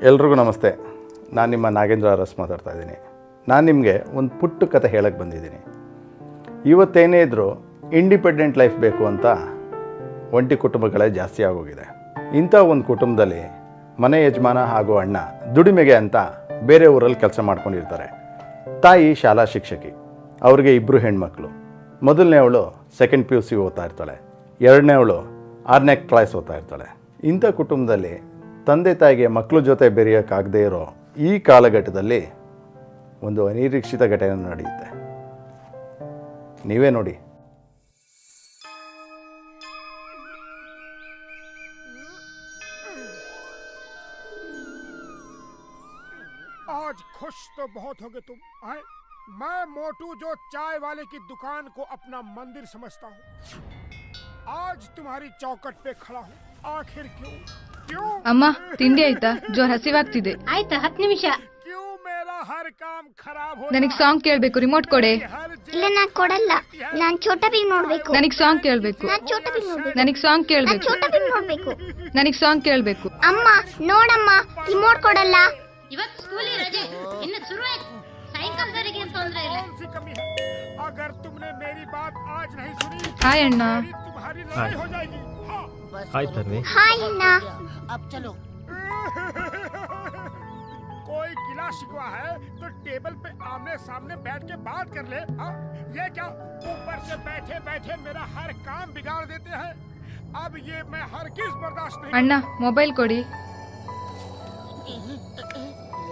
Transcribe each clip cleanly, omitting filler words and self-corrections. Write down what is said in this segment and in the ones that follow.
ಎಲ್ರಿಗೂ ನಮಸ್ತೆ. ನಾನು ನಿಮ್ಮ ನಾಗೇಂದ್ರ ಅರಸ್ ಮಾತಾಡ್ತಾ ಇದ್ದೀನಿ. ನಾನು ನಿಮಗೆ ಒಂದು ಪುಟ್ಟ ಕತೆ ಹೇಳಕ್ಕೆ ಬಂದಿದ್ದೀನಿ. ಇವತ್ತೇನೇ ಇದ್ದರೂ ಇಂಡಿಪೆಂಡೆಂಟ್ ಲೈಫ್ ಬೇಕು ಅಂತ ಒಂಟಿ ಕುಟುಂಬಗಳೇ ಜಾಸ್ತಿ ಆಗೋಗಿದೆ. ಇಂಥ ಒಂದು ಕುಟುಂಬದಲ್ಲಿ ಮನೆ ಯಜಮಾನ ಹಾಗೂ ಅಣ್ಣ ದುಡಿಮೆಗೆ ಅಂತ ಬೇರೆ ಊರಲ್ಲಿ ಕೆಲಸ ಮಾಡ್ಕೊಂಡಿರ್ತಾರೆ. ತಾಯಿ ಶಾಲಾ ಶಿಕ್ಷಕಿ, ಅವ್ರಿಗೆ 2 ಹೆಣ್ಮಕ್ಳು. ಮೊದಲನೇವಳು ಸೆಕೆಂಡ್ PUC ಓದ್ತಾ ಇರ್ತಾಳೆ, ಎರಡನೇವಳು 6ನೇ ಕ್ಲಾಸ್ ಓದ್ತಾ ಇರ್ತಾಳೆ. ಇಂಥ ಕುಟುಂಬದಲ್ಲಿ ತಂದೆ ತಾಯಿಗೆ ಮಕ್ಕಳ ಜೊತೆ ಬೆರೆಯೋಕ್ಕಾಗದೇ ಇರೋ ಈ ಕಾಲಘಟ್ಟದಲ್ಲಿ ಒಂದು ಅನಿರೀಕ್ಷಿತ ಘಟನೆ ನಡೆಯುತ್ತೆ. ನೀವೇ ನೋಡಿ. आज खुश तो बहुत होगे तुम। मैं मोटू जो चाय वाले की दुकान को अपना मंदिर समझता हूँ, आज तुम्हारी चौकट पे खड़ा हूँ। आखिर क्यों? ಅಮ್ಮ ತಿಂಡಿ ಆಯ್ತಾ? ಜೋರ್ ಹಸಿವಾಗ್ತಿದೆ. ಆಯ್ತಾ? 10 ನಿಮಿಷ. क्यों मेरा हर काम खराब हो? ನನಗ್ ಸಾಂಗ್ ಕೇಳ್ಬೇಕು, ರಿಮೋಟ್ ಕೊಡೆ. ಇಲ್ಲ ನಾನ್ ಕೊಡಲ್ಲ, ನಾನ್ ಛೋಟಾ ಭೀಮ್ ನೋಡ್ಬೇಕು. ನನಗ್ ಸಾಂಗ್ ಕೇಳ್ಬೇಕು. ನಾನ್ ಛೋಟಾ ಭೀಮ್ ನೋಡ್ಬೇಕು. ನನಗ್ ಸಾಂಗ್ ನಾನ್ ಕೇಳ್ಬೇಕು. ಛೋಟಾ ಭೀಮ್ ನೋಡ್ಬೇಕು. ನನಗ್ ಸಾಂಗ್ ಕೇಳ್ಬೇಕು. ಅಮ್ಮ ನೋಡಮ್ಮ, ರಿಮೋಟ್ ಕೊಡಲ್ಲ. ಇವತ್ತು ಸ್ಕೂಲಿ ರಜೆ, ಇನ್ನು ಶುರು ಆಯ್ತು. ಸಾಯಂಕಾಲದವರೆಗೆ ಅಂತ ತೊಂದ್ರೆ ಇಲ್ಲ. कौन सी कमी है? अगर तुमने मेरी बात आज नहीं सुनी, ಹಾಯ್ ಅಣ್ಣ. तुम्हारी लड़ाई हो जाएगी। हाँ। हाय तन्वी। ಹಾಯ್ ಅಣ್ಣ. अब चलो। कोई गिला शिकवा है तो टेबल पे आमने सामने बैठ के बात कर ले। हाँ? ये क्या ऊपर से बैठे बैठे मेरा हर काम बिगाड़ देते हैं। अब ये मैं हर किस बर्दाश्त नहीं। ಅಣ್ಣ ಮೊಬೈಲ್ ಕೊಡಿ.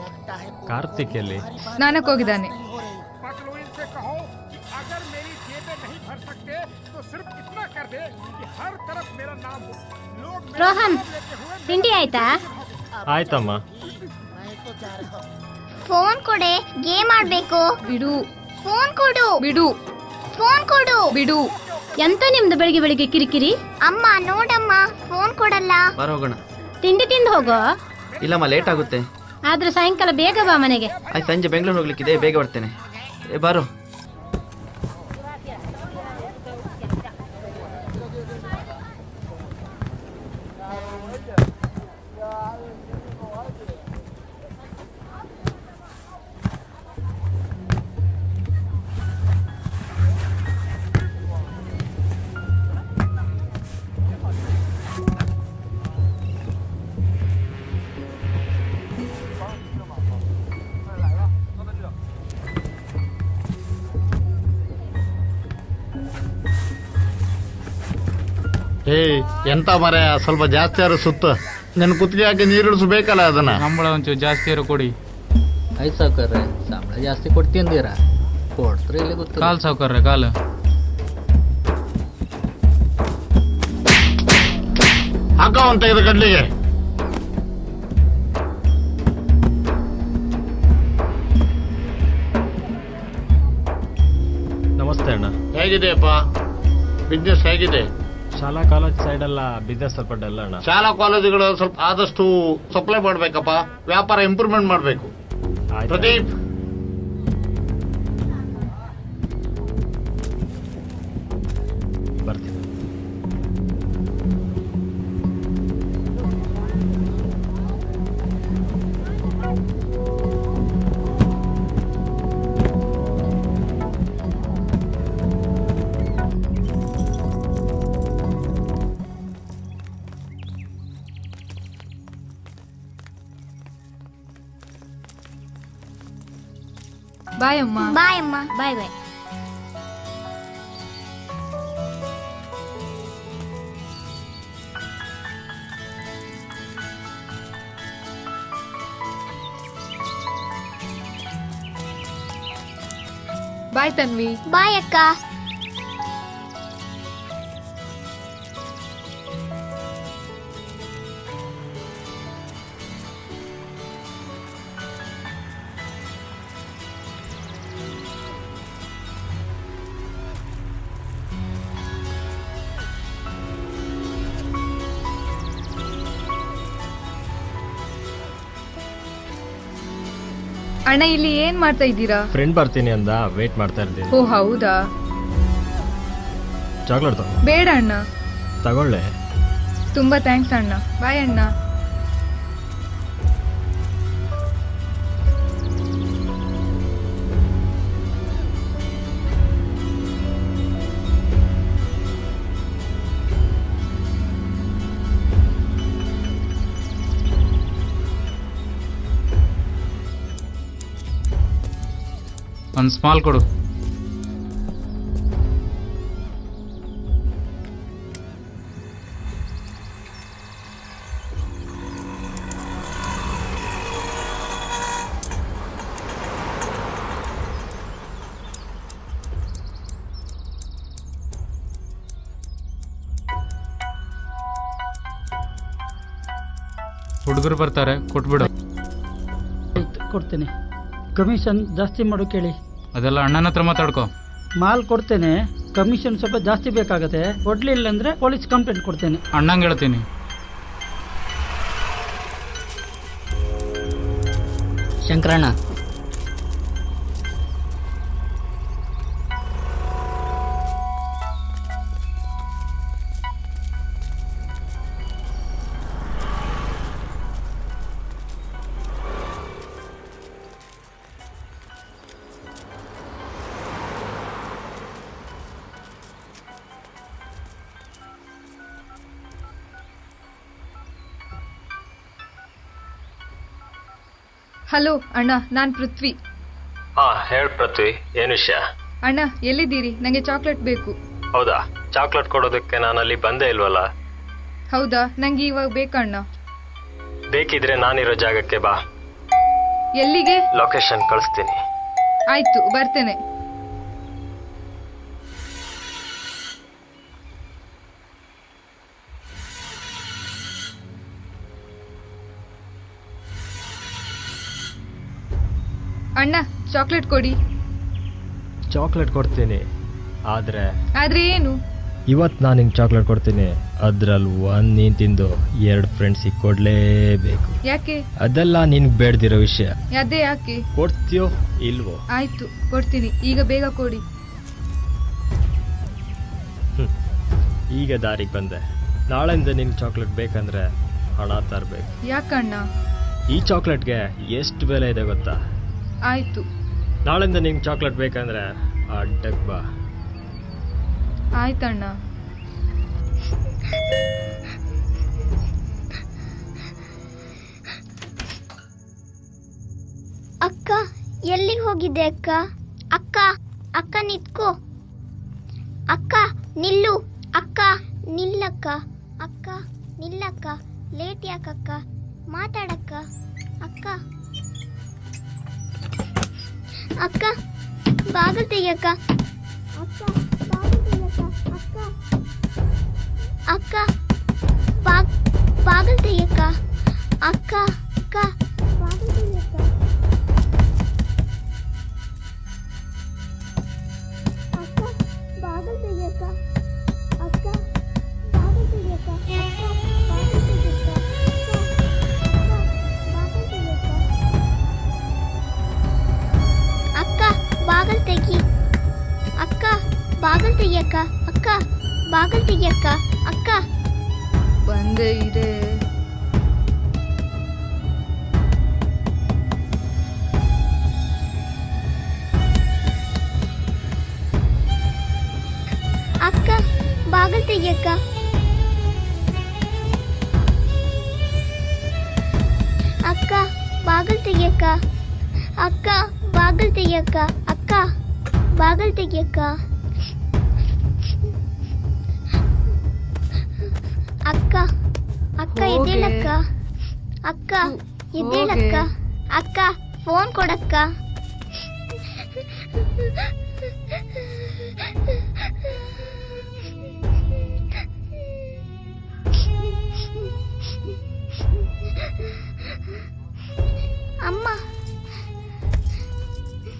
लगता है ಕಾರ್ತಿಕ್ ಎಲ್ಲಿ? ಸ್ನಾನಕ್ಕೆ ಹೋಗಿದ್ದಾನೆ. पकड़ो इनसे कहो कि अगर मेरी जेबें नहीं भर सकते तो सिर्फ इतना कर दे कि हर तरफ मेरा नाम हो। लोग मेरा ರೋಹನ್ नाम लेते हुए ತಿಂಡಿ ಆಯ್ತಾ? ಆಯ್ತಮ್ಮ. मैं तो जा रहा हूँ। ಫೋನ್ ಕೊಡೆ, ಗೇಮ್ ಆಡ್ಬೇಕು. ಬಿಡು ಫೋನ್ ಕೊಡು. ಬಿಡು ಫೋನ್ ಕೊಡು. ಬಿಡು. ಎಂತ ನಿಮ್ದು ಬೆಳಿಗ್ಗೆ ಬೆಳಿಗ್ಗೆ ಕಿರಿಕಿರಿ? ಅಮ್ಮ ನೋಡಮ್ಮ, ಫೋನ್ ಕೊಡಲ್ಲ. ಬರೋಗೋಣ. ತಿಂಡಿ ತಿಂದು ಹೋಗೋ. ಇಲ್ಲಮ್ಮ, ಲೇಟ್ ಆಗುತ್ತೆ. ಆದ್ರೆ ಸಾಯಂಕಾಲ ಬೇಗ ಬಾ ಮನೆಗೆ. ಆಯ್ತು, ಸಂಜೆ ಬೆಂಗಳೂರು ಹೋಗ್ಲಿಕ್ಕಿದೆ, ಬೇಗ ಬರ್ತೇನೆ. ಬಾರೋ. ಎಂತ ಮರ ಸ್ವಲ್ಪ ಜಾಸ್ತಿ ಆರು ಸುತ್ತ ನನ್ನ ಕುತ್ತಿಗೆ ಹಾಕಿ ನೀರಿಳಿಸ್ಬೇಕಲ್ಲ ಅದನ್ನ. ಸಂಬಳ ಒಂಚೂರು ಜಾಸ್ತಿ ಇರೋ ಕೊಡಿ. ಆಯ್ತು ಸಾವ್ಕಾರ್ರೆ, ಸಂಬಳ ಜಾಸ್ತಿ ಕೊಡ್ತೀಂದಿರ ಕೊಡ್ತಾರೆ ಇಲ್ಲಿ ಗೊತ್ತಿಲ್ಲ. ಕಾಲ್ ಸಾವ್ಕಾರ್ರೆ ಕಾಲು. ಹಾಕ ಒಂದು ತೆಗೆದು ಕಡ್ಲಿಗೆ. ನಮಸ್ತೆ ಅಣ್ಣ. ಹೇಗಿದೆಯಪ್ಪ ಬಿಸ್ನೆಸ್? ಹೇಗಿದೆ? ಶಾಲಾ ಕಾಲೇಜ್ ಸೈಡ್ ಎಲ್ಲ ಬಿಸ್ನೆಸ್ ಸ್ವಲ್ಪ ಡಲ್ ಅಣ್ಣ. ಶಾಲಾ ಕಾಲೇಜುಗಳು ಸ್ವಲ್ಪ ಆದಷ್ಟು ಸಪ್ಲೈ ಮಾಡ್ಬೇಕಪ್ಪ, ವ್ಯಾಪಾರ ಇಂಪ್ರೂವ್ಮೆಂಟ್ ಮಾಡ್ಬೇಕು. ಆಯ್ತು. ಪ್ರದೀಪ್, ಬರ್ತೀನಿ. ಬಾಯ್ ಅಮ್ಮ. ಬಾಯ್ ಅಮ್ಮ. ಬಾಯ್ ಬಾಯ್. ಬಾಯ್ ತನ್ವಿ. ಬಾಯ್ ಅಕ್ಕ. ಅಣ್ಣ ಇಲ್ಲಿ ಏನ್ ಮಾಡ್ತಾ ಇದ್ದೀರಾ? ಫ್ರೆಂಡ್ ಬರ್ತೀನಿ ಅಂದ, ವೇಟ್ ಮಾಡ್ತಾ ಇರ್ತೀನಿ. ಓ ಹೌದಾ? ಚಾಕ್ಲೇಟ್ ತಗೋ. ಬೇಡ ಅಣ್ಣ. ತಗೊಳ್ಳೆ. ತುಂಬಾ ಥ್ಯಾಂಕ್ಸ್ ಅಣ್ಣ. ಬಾಯ್ ಅಣ್ಣ. ಒಂದು ಸ್ಮಾಲ್ ಕೊಡು. ಹುಡುಗರು ಬರ್ತಾರೆ, ಕೊಟ್ಬಿಡು. ಕೊಡ್ತೇನೆ. ಕಮಿಷನ್ ಜಾಸ್ತಿ ಮಾಡೋ ಕೇಳಿ. ಅದೆಲ್ಲ ಅಣ್ಣನ ಹತ್ರ ಮಾತಾಡ್ಕೊ. ಮಾಲ್ ಕೊಡ್ತೇನೆ, ಕಮಿಷನ್ ಸ್ವಲ್ಪ ಜಾಸ್ತಿ ಬೇಕಾಗತ್ತೆ. ಕೊಡ್ಲಿಲ್ಲ ಅಂದ್ರೆ ಪೊಲೀಸ್ ಕಂಪ್ಲೇಂಟ್ ಕೊಡ್ತೇನೆ. ಅಣ್ಣಂಗೆ ಹೇಳ್ತೀನಿ. ಶಂಕರಣ್ಣ, ಹಲೋ ಅಣ್ಣ, ನಾನ್ ಪೃಥ್ವಿ. ಹೇಳ್ ಪೃಥ್ವಿ, ಏನ್ ವಿಷಯ? ಅಣ್ಣ ಎಲ್ಲಿದ್ದೀರಿ? ನಂಗೆ ಚಾಕ್ಲೇಟ್ ಬೇಕು. ಹೌದಾ? ಚಾಕ್ಲೇಟ್ ಕೊಡೋದಕ್ಕೆ ನಾನು ಅಲ್ಲಿ ಬಂದೇ ಇಲ್ವಲ್ಲ. ಹೌದಾ? ನಂಗೆ ಇವಾಗ ಬೇಕಣ್ಣ. ಬೇಕಿದ್ರೆ ನಾನಿರೋ ಜಾಗಕ್ಕೆ ಬಾ. ಎಲ್ಲಿಗೆ? ಲೊಕೇಶನ್ ಕಳಿಸ್ತೀನಿ. ಆಯ್ತು, ಬರ್ತೇನೆ. ಅಣ್ಣ ಚಾಕ್ಲೇಟ್ ಕೊಡಿ. ಚಾಕ್ಲೇಟ್ ಕೊಡ್ತೀನಿ, ಆದ್ರೆ ಏನು? ಇವತ್ತು ನಾನು ನಿಂಗೆ ಚಾಕ್ಲೇಟ್ ಕೊಡ್ತೀನಿ, ಅದ್ರಲ್ಲಿ ಒಂದ್ ನೀನ್ ತಿಂದು 2 ಫ್ರೆಂಡ್ಸಿಗೆ ಕೊಡ್ಲೇಬೇಕು. ಯಾಕೆ? ಅದೆಲ್ಲ ನಿನ್ಗೆ ಬೇಡ್ದಿರೋ ವಿಷಯ. ಅದೇ ಯಾಕೆ? ಕೊಡ್ತೀಯೋ ಇಲ್ವೋ? ಆಯ್ತು, ಕೊಡ್ತೀನಿ. ಈಗ ಬೇಗ ಕೊಡಿ. ಈಗ ದಾರಿಗೆ ಬಂದೆ. ನಾಳೆಯಿಂದ ನಿನ್ಗೆ ಚಾಕ್ಲೇಟ್ ಬೇಕಂದ್ರೆ ಹಣ ತರಬೇಕು. ಯಾಕಣ್ಣ? ಈ ಚಾಕ್ಲೇಟ್ಗೆ ಎಷ್ಟು ಬೆಲೆ ಇದೆ ಗೊತ್ತಾ? ಆಯ್ತು. ನಾಳೆಯಿಂದ ನಿಂಗೆ ಚಾಕ್ಲೇಟ್ ಬೇಕಂದ್ರೆ ಅಡ್ಡಕ್ಕೆ ಬಾ. ಆಯ್ತಣ್ಣ. ಅಕ್ಕ ಎಲ್ಲಿಗೆ ಹೋಗಿದ್ದೆ ಅಕ್ಕ? ಅಕ್ಕ ಅಕ್ಕ ನಿತ್ಕೋ. ಅಕ್ಕ ನಿಲ್ಲು. ಅಕ್ಕ ನಿಲ್ಲಕ್ಕ. ಅಕ್ಕ ನಿಲ್ಲಕ್ಕ. ಲೇಟ್ ಯಾಕಕ್ಕ? ಮಾತಾಡಕ್ಕ. ಅಕ್ಕ ಅಕ್ಕ ಬಾಗಿಲು ತೆಗಿಯಕ್ಕ. ಅಕ್ಕ ಬಾಗಿಲು ತೆಗಿಯಕ್ಕ. ಅಕ್ಕ ಅಕ್ಕ ಬಾಗಿಲು ತೆಗಿಯಕ್ಕ. ಅಕ್ಕ ಅಕ್ಕ ಬಾಗಿಲು ತೆಗಿಯಕ್ಕ. ಅಕ್ಕ ಬಾಗಿಲು ತೆಗಿಯಕ್ಕ. ಅಕ್ಕ ಬಾಗಿಲು ತೆಗಿಯಕ್ಕ. ಅಕ್ಕ ಬಾಗಿಲು ತೆಗಿ. ಅಕ್ಕ ಬಾಗಿಲು ತೆಗಿಯಕ್ಕ. ಅಕ್ಕ ಬಾಗಿಲು ತೆಗಿಯಕ್ಕ. ಅಕ್ಕ ಬಂದೇ ಇದೆ. ಅಕ್ಕ ಬಾಗಿಲು ತೆಗಿಯಕ್ಕ. ಅಕ್ಕ ಬಾಗಿಲು ತೆಗಿಯಕ್ಕ. ಅಕ್ಕ ಬಾಗಿಲು ತೆಗಿಯಕ್ಕ. ಅಕ್ಕ ಬಾಗಿಲು ತೆಗಿಯಕ್ಕ. ಅಕ್ಕ ಅಕ್ಕ ಎದ್ದೇಳಕ್ಕ. ಅಕ್ಕ ಎದ್ದೇಳಕ್ಕ. ಅಕ್ಕ ಫೋನ್ ಕೊಡಕ್ಕ. ಅಮ್ಮ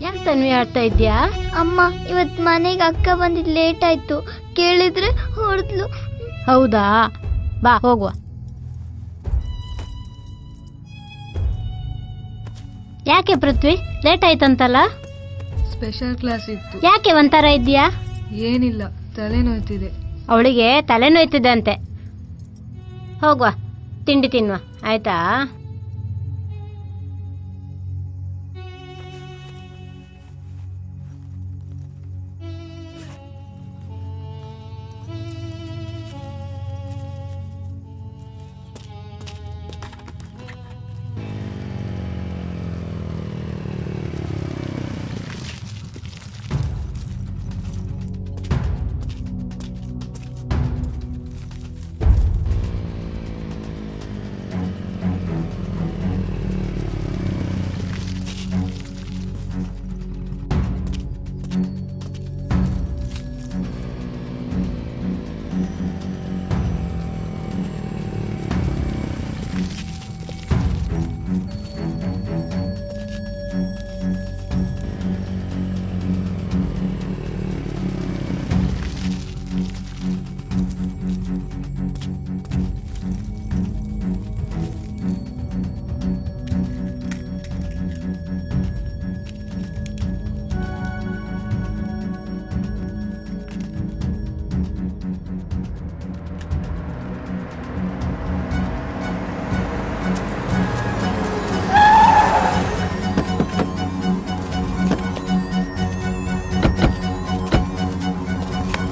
ಯಾಕೆ ತನ್ವಿ ಆಡ್ತಾ ಇದ್ಯಾ? ಅಮ್ಮ ಇವತ್ತು ಮನೆಗೆ ಅಕ್ಕ ಬಂದಿದ್ದು ಲೇಟ್ ಆಯ್ತು. ಕೇಳಿದ್ರೆ ಹೊಡೆದ್ಲು. ಹೌದಾ? ಬಾ ಹೋಗುವ. ಯಾಕೆ ಪೃಥ್ವಿ ಲೇಟ್ ಆಯ್ತಂತಲ್ಲ? ಸ್ಪೆಷಲ್ ಕ್ಲಾಸ್ ಇತ್ತು. ಯಾಕೆ ಒಂಥರ ಇದ್ಯಾ? ಏನಿಲ್ಲ, ತಲೆನೋಯ್ತಿದೆ. ಅವಳಿಗೆ ತಲೆನೋಯ್ತಿದೆ ಅಂತೆ. ಹೋಗುವ, ತಿಂಡಿ ತಿನ್ನುವ, ಆಯ್ತಾ?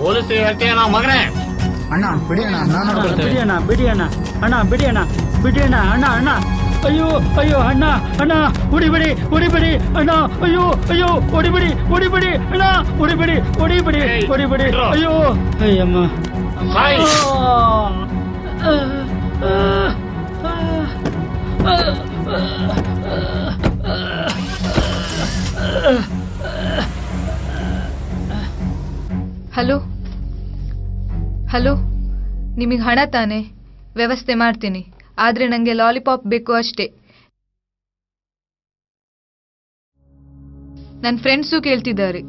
ಪೊಲೀಸ್ ಹೇಳ್ತೀಯನ ಮಗನೇ? ಅಣ್ಣ ಬಿಡಿ ಅಣ್ಣ, ಬಿಡಿ ಅಣ್ಣ, ಬಿಡಿ ಅಣ್ಣ, ಅಣ್ಣ ಬಿಡಿ ಅಣ್ಣ, ಬಿಡಿ ಅಣ್ಣ, ಅಣ್ಣ ಅಣ್ಣ, ಅಯ್ಯೋ ಅಯ್ಯೋ ಅಣ್ಣ, ಅಣ್ಣ ಹೊಡಿಬಿಡಿ, ಹೊಡಿಬಿಡಿ ಅಣ್ಣ, ಅಯ್ಯೋ ಅಯ್ಯೋ ಹೊಡಿಬಿಡಿ, ಹೊಡಿಬಿಡಿ ಅಣ್ಣ, ಹೊಡಿಬಿಡಿ, ಹೊಡಿಬಿಡಿ, ಹೊಡಿಬಿಡಿ, ಅಯ್ಯೋ ಅಯ್ಯಮ್ಮ. ಸಾಯ್. ಹಲೋ ಹಲೋ, ನಿಮಗೆ ಹಣ ತಾನೆ? ವ್ಯವಸ್ಥೆ ಮಾಡ್ತೀನಿ, ಆದರೆ ನನಗೆ ಲಾಲಿಪಾಪ್ ಬೇಕು ಅಷ್ಟೇ. ನನ್ನ ಫ್ರೆಂಡ್ಸು ಕೇಳ್ತಿದ್ದಾರೆ.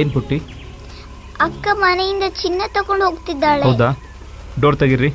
ಏನ್ ಪುಟ್ಟಿ? ಅಕ್ಕ ಮನೆಯಿಂದ ಚಿನ್ನ ತಗೊಂಡು ಹೋಗ್ತಿದ್ದಾಳೆ. ಹೌದಾ? ಡೋರ್ ತೆಗೀರಿ.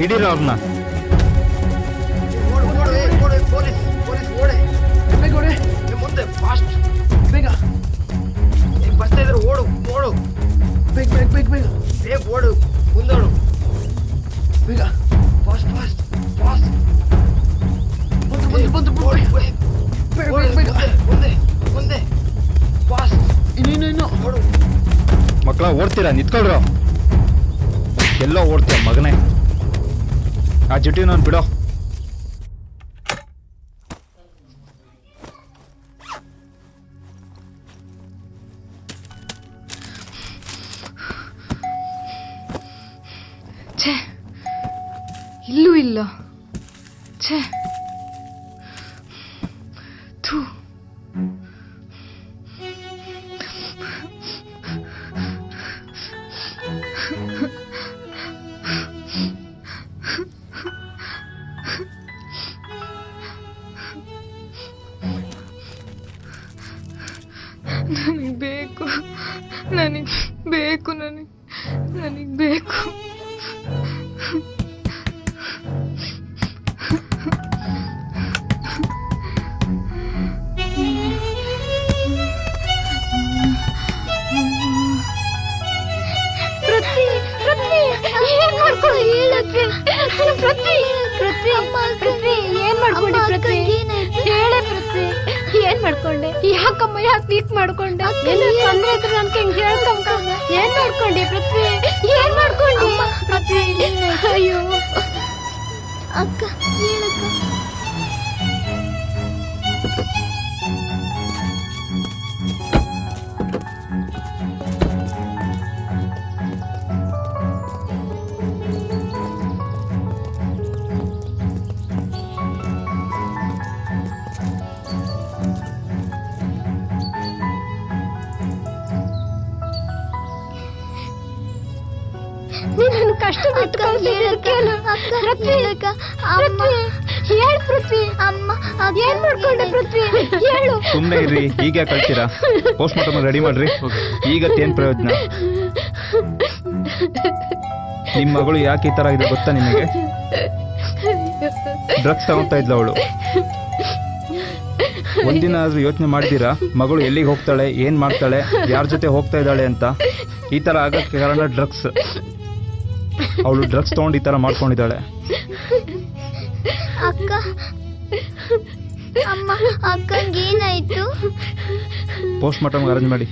ಹಿಡೀರ ಅವ್ರನ್ನ. ಮುಂದೆ ಫಾಸ್ಟ್, ಬೇಗ ಬರ್ತಾ ಇದ್ರೆ ಓಡು, ಓಡು, ಬೇಗ ಬೇಗ ಬೇಗ ಬೇಗ ಬೇಗ ಓಡು, ಮುಂದೋಡು, ಬೇಗ ಫಾಸ್ಟ್ ಫಾಸ್ಟ್ ಫಾಸ್ಟ್, ಬಂದು ಬೇಗ ಮುಂದೆ ಮುಂದೆ ಫಾಸ್ಟ್, ಇನ್ನು ಓಡು. ಮಕ್ಕಳ ಓಡ್ತೀರಾ? ನಿಂತ್ಕೊಳ್ರು. ಎಲ್ಲೋ ಓಡ್ತೀಯ ಮಗನೇ. ಆ ಜುಟಿ ನಾನು ಬಿಡೋ. ಛೇ, ಇಲ್ಲೂ ಇಲ್ಲ. ಛೇ, ಥೂ. ನನಗೆ ಬೇಕು, ನನಗೆ ಬೇಕು, ನನಗೆ ಬೇಕು. ಏನ್ ಮಾಡ್ಕೊಂಡೆ? ಯಾಕಮ್ಮ ಯಾಕೆ ವೀಕ್ ಮಾಡ್ಕೊಂಡೆ? ತೊಂದ್ರೆ ಇದ್ರೆ ನನ್ಗೆ ಹೆಂಗ್ ಹೇಳ್ಕೊಂಬ? ಏನ್ ಮಾಡ್ಕೊಂಡೆ ಪೃಥ್ವಿ? ಏನ್ ಮಾಡ್ಕೊಂಡೆ ಪೃಥ್ವಿ? ಅಯ್ಯೋ ಅಕ್ಕ, ಹೇಳಕ್ಕ. ನೀನು ಕಷ್ಟ ಬಿಟ್ಟು ಏನ್ ಮಾಡ್ಕೊಂಡೆ ಪೃಥ್ವಿ? ಹೇಳು. ಸುಮ್ಮನೆ ಇರ್ರಿ, ಈಗ ಕಳ್ತೀರಾ? ಪೋಸ್ಟ್ ಮಾರ್ಟಮ್ ರೆಡಿ ಮಾಡ್ರಿ. ಈಗತ್ತೇನು ಪ್ರಯೋಜನ? ನಿಮ್ಮ ಮಗಳು ಯಾಕೆ ಈ ಥರ ಇದೆ ಗೊತ್ತಾ ನಿಮಗೆ? ಡ್ರಗ್ಸ್ ತಗೊಳ್ತಾ ಇದ್ಲ ಅವಳು. ಒಂದಿನ ಆದ್ರೂ ಯೋಚನೆ ಮಾಡ್ತೀರಾ ಮಗಳು ಎಲ್ಲಿಗೆ ಹೋಗ್ತಾಳೆ, ಏನ್ ಮಾಡ್ತಾಳೆ, ಯಾರ ಜೊತೆ ಹೋಗ್ತಾ ಇದ್ದಾಳೆ ಅಂತ? ಈ ತರ ಆಗಕ್ಕೆ ಕಾರಣ ಡ್ರಗ್ಸ್. ಅವಳು ಡ್ರಗ್ಸ್ ತಗೊಂಡು ಈ ತರ ಮಾಡ್ಕೊಂಡಿದ್ದಾಳೆ. ಅಕ್ಕ, ಅಮ್ಮ, ಅಕ್ಕಂಗೆ ಏನಾಯ್ತು? ಪೋಸ್ಟ್ ಮಾರ್ಟಮ್ ಅರೇಂಜ್ ಮಾಡಿ.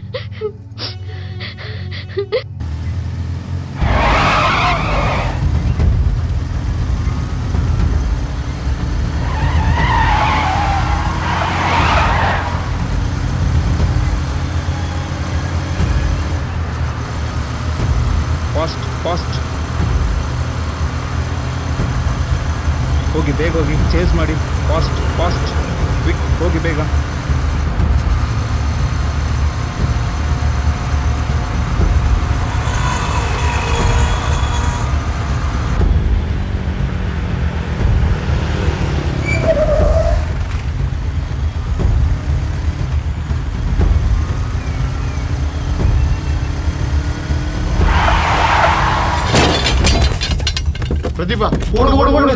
ಫಾಸ್ಟ್ ಫಾಸ್ಟ್ ಹೋಗಿ, ಬೇಗ ಹೋಗಿ, ಚೇಸ್ ಮಾಡಿ. ಫಾಸ್ಟ್ ಫಾಸ್ಟ್ ಕ್ವಿಕ್ ಹೋಗಿ ಬೇಗ. ಪ್ರದೀಪ ಓಡು ಓಡು ಓಡು.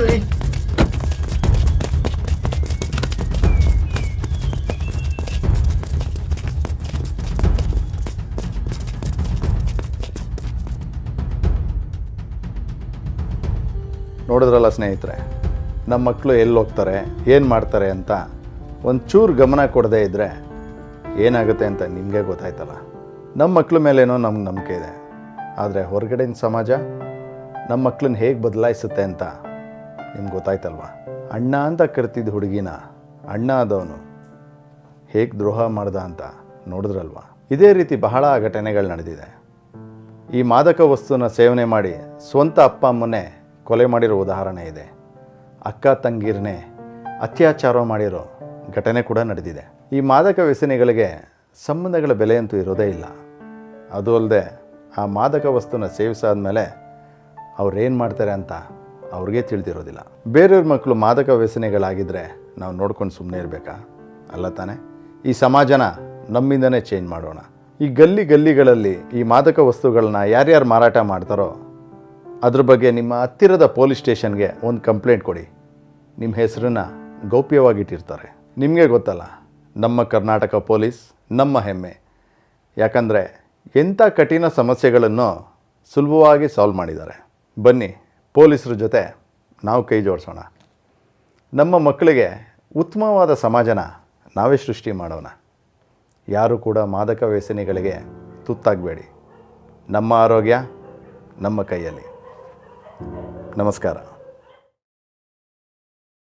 ನೋಡಿದ್ರಲ್ಲ ಸ್ನೇಹಿತರೆ, ನಮ್ಮ ಮಕ್ಕಳು ಎಲ್ಲಿ ಹೋಗ್ತಾರೆ, ಏನು ಮಾಡ್ತಾರೆ ಅಂತ ಒಂಚೂರು ಗಮನ ಕೊಡದೇ ಇದ್ದರೆ ಏನಾಗುತ್ತೆ ಅಂತ ನಿಮಗೆ ಗೊತ್ತಾಯ್ತಲ್ಲ. ನಮ್ಮ ಮಕ್ಕಳ ಮೇಲೇನೋ ನಮ್ಗೆ ನಂಬಿಕೆ ಇದೆ, ಆದರೆ ಹೊರಗಡೆನ ಸಮಾಜ ನಮ್ಮ ಮಕ್ಕಳನ್ನ ಹೇಗೆ ಬದಲಾಯಿಸುತ್ತೆ ಅಂತ ನಿಮ್ಗೆ ಗೊತ್ತಾಯ್ತಲ್ವ. ಅಣ್ಣ ಅಂತ ಕರ್ತಿದ್ದ ಹುಡುಗಿನ ಅಣ್ಣ ಆದವನು ಹೇಗೆ ದ್ರೋಹ ಮಾಡ್ದ ಅಂತ ನೋಡಿದ್ರಲ್ವ. ಇದೇ ರೀತಿ ಬಹಳ ಘಟನೆಗಳು ನಡೆದಿದೆ. ಈ ಮಾದಕ ವಸ್ತುನ ಸೇವನೆ ಮಾಡಿ ಸ್ವಂತ ಅಪ್ಪ ಅಮ್ಮನೇ ಕೊಲೆ ಮಾಡಿರೋ ಉದಾಹರಣೆ ಇದೆ. ಅಕ್ಕ ತಂಗಿರನ್ನೇ ಅತ್ಯಾಚಾರ ಮಾಡಿರೋ ಘಟನೆ ಕೂಡ ನಡೆದಿದೆ. ಈ ಮಾದಕ ವ್ಯಸನಿಗಳಿಗೆ ಸಂಬಂಧಗಳ ಬೆಲೆ ಅಂತೂ ಇರೋದೇ ಇಲ್ಲ. ಅದು ಅಲ್ಲದೆ ಆ ಮಾದಕ ವಸ್ತುನ ಸೇವಿಸಾದ್ಮೇಲೆ ಅವ್ರೇನು ಮಾಡ್ತಾರೆ ಅಂತ ಅವ್ರಿಗೆ ತಿಳಿದಿರೋದಿಲ್ಲ. ಬೇರೆಯವ್ರ ಮಕ್ಕಳು ಮಾದಕ ವ್ಯಸನಿಗಳಾಗಿದ್ದರೆ ನಾವು ನೋಡ್ಕೊಂಡು ಸುಮ್ಮನೆ ಇರಬೇಕಾ? ಅಲ್ಲ ತಾನೆ. ಈ ಸಮಾಜನ ನಮ್ಮಿಂದನೇ ಚೇಂಜ್ ಮಾಡೋಣ. ಈ ಗಲ್ಲಿಗಳಲ್ಲಿ ಈ ಮಾದಕ ವಸ್ತುಗಳನ್ನ ಯಾರ್ಯಾರು ಮಾರಾಟ ಮಾಡ್ತಾರೋ ಅದ್ರ ಬಗ್ಗೆ ನಿಮ್ಮ ಹತ್ತಿರದ ಪೊಲೀಸ್ ಸ್ಟೇಷನ್ಗೆ ಒಂದು ಕಂಪ್ಲೇಂಟ್ ಕೊಡಿ. ನಿಮ್ಮ ಹೆಸರನ್ನ ಗೌಪ್ಯವಾಗಿಟ್ಟಿರ್ತಾರೆ. ನಿಮಗೆ ಗೊತ್ತಲ್ಲ, ನಮ್ಮ ಕರ್ನಾಟಕ ಪೊಲೀಸ್ ನಮ್ಮ ಹೆಮ್ಮೆ. ಯಾಕಂದರೆ ಎಂಥ ಕಠಿಣ ಸಮಸ್ಯೆಗಳನ್ನು ಸುಲಭವಾಗಿ ಸಾಲ್ವ್ ಮಾಡಿದ್ದಾರೆ. ಬನ್ನಿ, ಪೊಲೀಸರ ಜೊತೆ ನಾವು ಕೈ ಜೋಡಿಸೋಣ. ನಮ್ಮ ಮಕ್ಕಳಿಗೆ ಉತ್ತಮವಾದ ಸಮಾಜನ ನಾವೇ ಸೃಷ್ಟಿ ಮಾಡೋಣ. ಯಾರು ಕೂಡ ಮಾದಕ ವ್ಯಸನಿಗಳಿಗೆ ತುತ್ತಾಗಬೇಡಿ. ನಮ್ಮ ಆರೋಗ್ಯ ನಮ್ಮ ಕೈಯಲ್ಲಿ. ನಮಸ್ಕಾರ.